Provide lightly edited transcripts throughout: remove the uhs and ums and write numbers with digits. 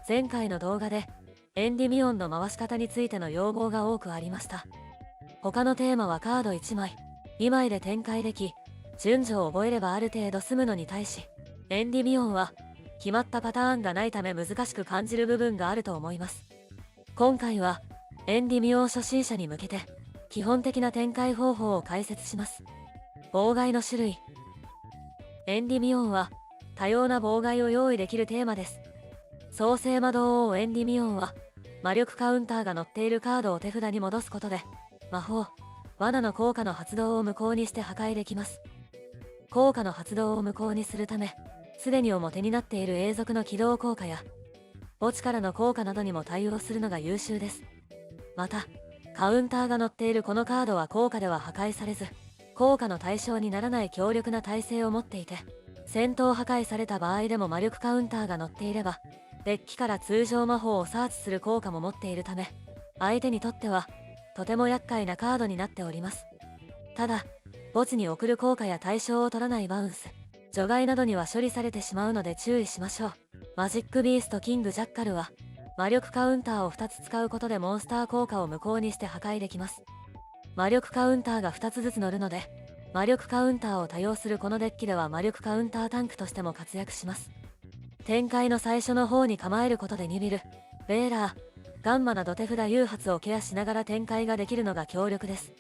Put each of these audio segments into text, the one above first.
前回の動画でエンディミオンの回し方についての要望が多くありました。他のテーマはカード1枚、2枚で展開でき、順序を覚えればある程度済むのに対し、エンディミオンは決まったパターンがないため難しく感じる部分があると思います。今回はエンディミオン初心者に向けて基本的な展開方法を解説します。妨害の種類。エンディミオンは多様な妨害を用意できるテーマです。創世魔導王エンディミオンは魔力カウンターが載っているカードを手札に戻すことで魔法、罠の効果の発動を無効にして破壊できます。効果の発動を無効にするため、すでに表になっている永続の起動効果や墓地からの効果などにも対応するのが優秀です。また、カウンターが載っているこのカードは効果では破壊されず、効果の対象にならない強力な耐性を持っていて、戦闘破壊された場合でも魔力カウンターが載っていれば、デッキから通常魔法をサーチする効果も持っているため、相手にとってはとても厄介なカードになっております。ただ、墓地に送る効果や対象を取らないバウンス、除外などには処理されてしまうので注意しましょう。マジックビーストキングジャッカルは、魔力カウンターを2つ使うことでモンスター効果を無効にして破壊できます。魔力カウンターが2つずつ乗るので、魔力カウンターを多用するこのデッキでは魔力カウンタータンクとしても活躍します。展開の最初の方に構えることでニビル、ベーラー、ガンマなど手札誘発をケアしながら展開ができるのが強力です。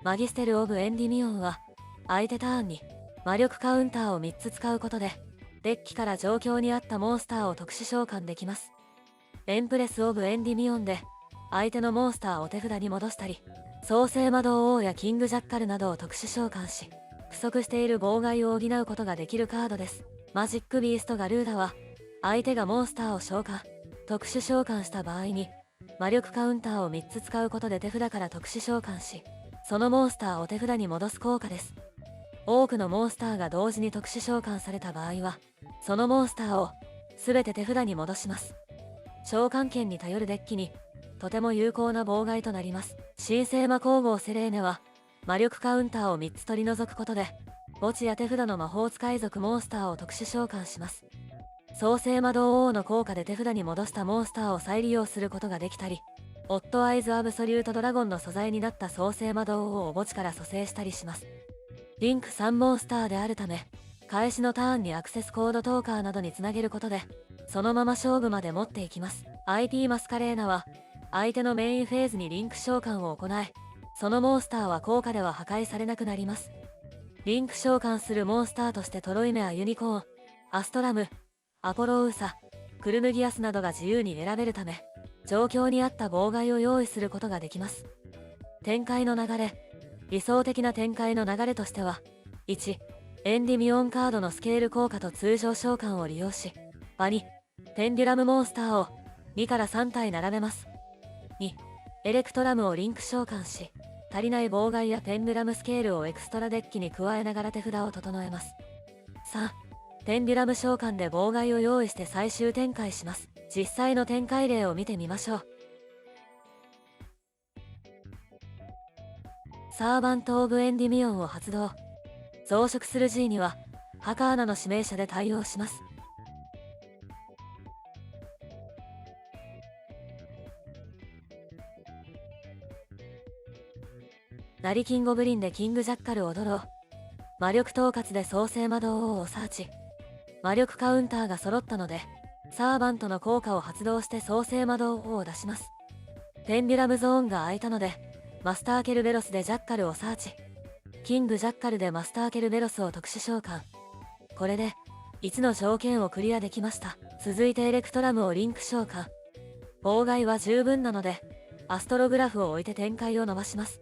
マギステル・オブ・エンディミオンは、相手ターンに魔力カウンターを3つ使うことで、デッキから状況に合ったモンスターを特殊召喚できます。エンプレス・オブ・エンディミオンで、相手のモンスターを手札に戻したり、創世魔導王やキングジャッカルなどを特殊召喚し、不足している妨害を補うことができるカードです。マジック・ビースト・ガルーダは、相手がモンスターを召喚、特殊召喚した場合に、魔力カウンターを3つ使うことで手札から特殊召喚し、そのモンスターを手札に戻す効果です。多くのモンスターが同時に特殊召喚された場合は、そのモンスターを全て手札に戻します。召喚権に頼るデッキに、とても有効な妨害となります。神聖魔皇后セレーネは、魔力カウンターを3つ取り除くことで、墓地や手札の魔法使い族モンスターを特殊召喚します。創世魔導王の効果で手札に戻したモンスターを再利用することができたり、オットアイズ・アブソリュート・ドラゴンの素材になった創世魔導王を墓地から蘇生したりします。リンク3モンスターであるため、開始のターンにアクセスコードトーカーなどにつなげることで、そのまま勝負まで持っていきます。IP マスカレーナは、相手のメインフェーズにリンク召喚を行い、そのモンスターは効果では破壊されなくなります。リンク召喚するモンスターとしてトロイメア・ユニコーン、アストラム、アポロウーサ、クルヌギアスなどが自由に選べるため、状況に合った妨害を用意することができます。展開の流れ。理想的な展開の流れとしては、1、エンディミオンカードのスケール効果と通常召喚を利用し、場に、ペンデュラムモンスターを2から3体並べます。2、エレクトラムをリンク召喚し、足りない妨害やペンデュラムスケールをエクストラデッキに加えながら手札を整えます。3、ペンデュラム召喚で妨害を用意して最終展開します。実際の展開例を見てみましょう。サーバント・オブ・エンディミオンを発動。増殖する G には、ハカーナの指名者で対応します。ナリキンゴブリンでキングジャッカルをドロー。魔力統括で創世魔導王をサーチ。魔力カウンターが揃ったので、サーバントの効果を発動して創世魔導王を出します。ペンデュラムゾーンが空いたので、マスターケルベロスでジャッカルをサーチ。キングジャッカルでマスターケルベロスを特殊召喚。これで、1の条件をクリアできました。続いてエレクトラムをリンク召喚。妨害は十分なので、アストログラフを置いて展開を伸ばします。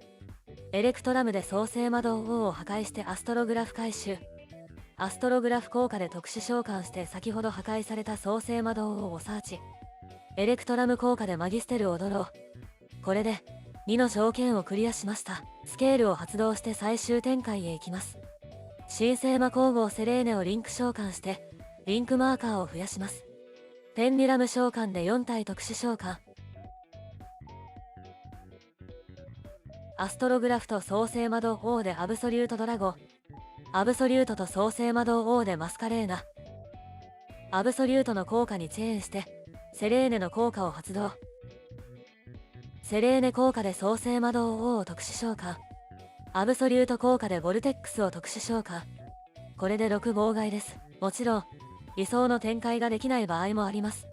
エレクトラムで創世魔導王を破壊してアストログラフ回収。アストログラフ効果で特殊召喚して先ほど破壊された創世魔導王をサーチ。エレクトラム効果でマギステルをドロー。これで、2の条件をクリアしました。スケールを発動して最終展開へ行きます。神聖魔皇后セレーネをリンク召喚して、リンクマーカーを増やします。ペンデュラム召喚で4体特殊召喚。アストログラフと創世魔導王でアブソリュートドラゴン。アブソリュートと創世魔導王でマスカレーナ。アブソリュートの効果にチェーンして、セレーネの効果を発動。セレーネ効果で創世魔導王を特殊召喚。アブソリュート効果でボルテックスを特殊召喚。これで6妨害です。もちろん理想の展開ができない場合もあります。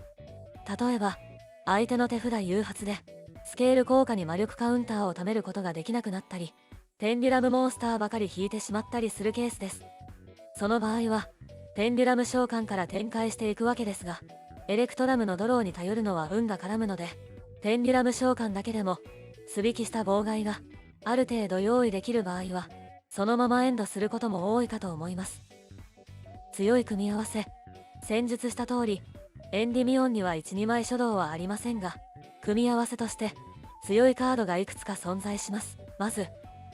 例えば相手の手札誘発でスケール効果に魔力カウンターを貯めることができなくなったり、ペンデュラムモンスターばかり引いてしまったりするケースです。その場合はペンデュラム召喚から展開していくわけですが、エレクトラムのドローに頼るのは運が絡むので、ペンデュラム召喚だけでも素引きした妨害がある程度用意できる場合はそのままエンドすることも多いかと思います。強い組み合わせ。戦術した通りエンディミオンには 1,2 枚書道はありませんが、組み合わせとして強いカードがいくつか存在します。まず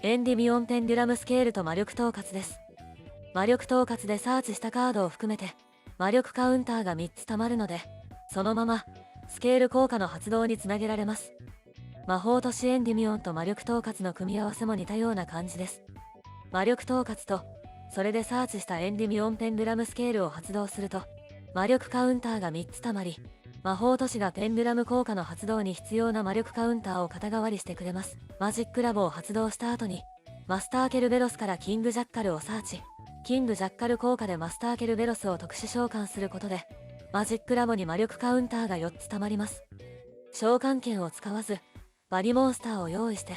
エンディミオンペンデュラムスケールと魔力統括です。魔力統括でサーチしたカードを含めて魔力カウンターが3つ溜まるので、そのままスケール効果の発動につなげられます。魔法都市エンディミオンと魔力統括の組み合わせも似たような感じです。魔力統括とそれでサーチしたエンディミオンペンデュラムスケールを発動すると魔力カウンターが3つ溜まり、魔法都市がペンデュラム効果の発動に必要な魔力カウンターを肩代わりしてくれます。マジックラボを発動した後にマスターケルベロスからキングジャッカルをサーチ。キングジャッカル効果でマスターケルベロスを特殊召喚することでマジックラボに魔力カウンターが4つ溜まります。召喚権を使わずバリモンスターを用意して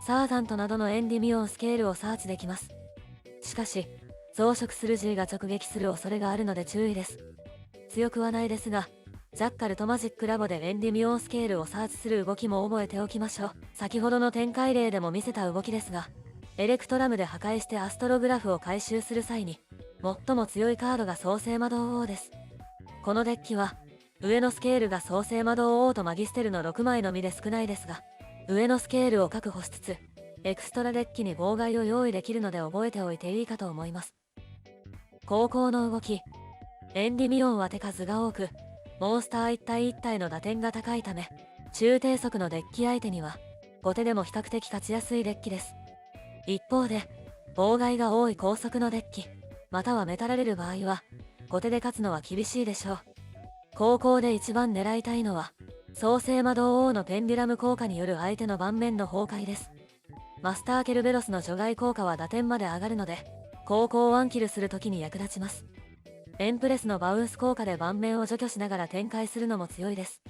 サーザントなどのエンディミオンスケールをサーチできます。しかし増殖する G が直撃する恐れがあるので注意です。強くはないですが、ジャッカルとマジックラボでエンディミオンスケールをサーチする動きも覚えておきましょう。先ほどの展開例でも見せた動きですが、エレクトラムで破壊してアストログラフを回収する際に最も強いカードが創世魔導王です。このデッキは上のスケールが創世魔導王とマギステルの6枚のみで少ないですが、上のスケールを確保しつつエクストラデッキに妨害を用意できるので覚えておいていいかと思います。後攻の動き。エンディミオンは手数が多くモンスター1体1体の打点が高いため、中低速のデッキ相手には後手でも比較的勝ちやすいデッキです。一方で妨害が多い高速のデッキまたはメタられる場合は後手で勝つのは厳しいでしょう。後攻で一番狙いたいのは創世魔導王のペンデュラム効果による相手の盤面の崩壊です。マスターケルベロスの除外効果は打点まで上がるので後攻をワンキルするときに役立ちます。エンプレスのバウンス効果で盤面を除去しながら展開するのも強いです。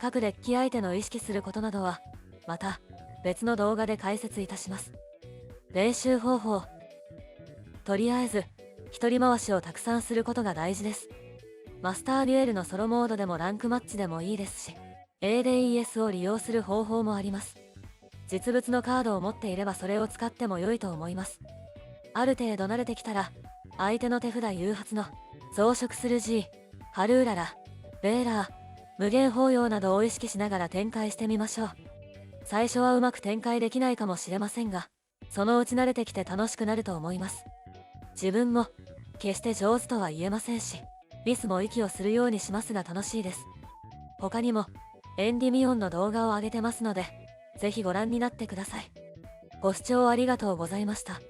各デッキ相手の意識することなどはまた別の動画で解説いたします。練習方法。とりあえず一人回しをたくさんすることが大事です。マスターデュエルのソロモードでもランクマッチでもいいですし、 ADES を利用する方法もあります。実物のカードを持っていればそれを使っても良いと思います。ある程度慣れてきたら相手の手札誘発の増殖する G、 ハルーララ、ベーラー、無限包容などを意識しながら展開してみましょう。最初はうまく展開できないかもしれませんが、そのうち慣れてきて楽しくなると思います。自分も決して上手とは言えませんし、ミスも息をするようにしますが楽しいです。他にもエンディミオンの動画を上げてますので、ぜひご覧になってください。ご視聴ありがとうございました。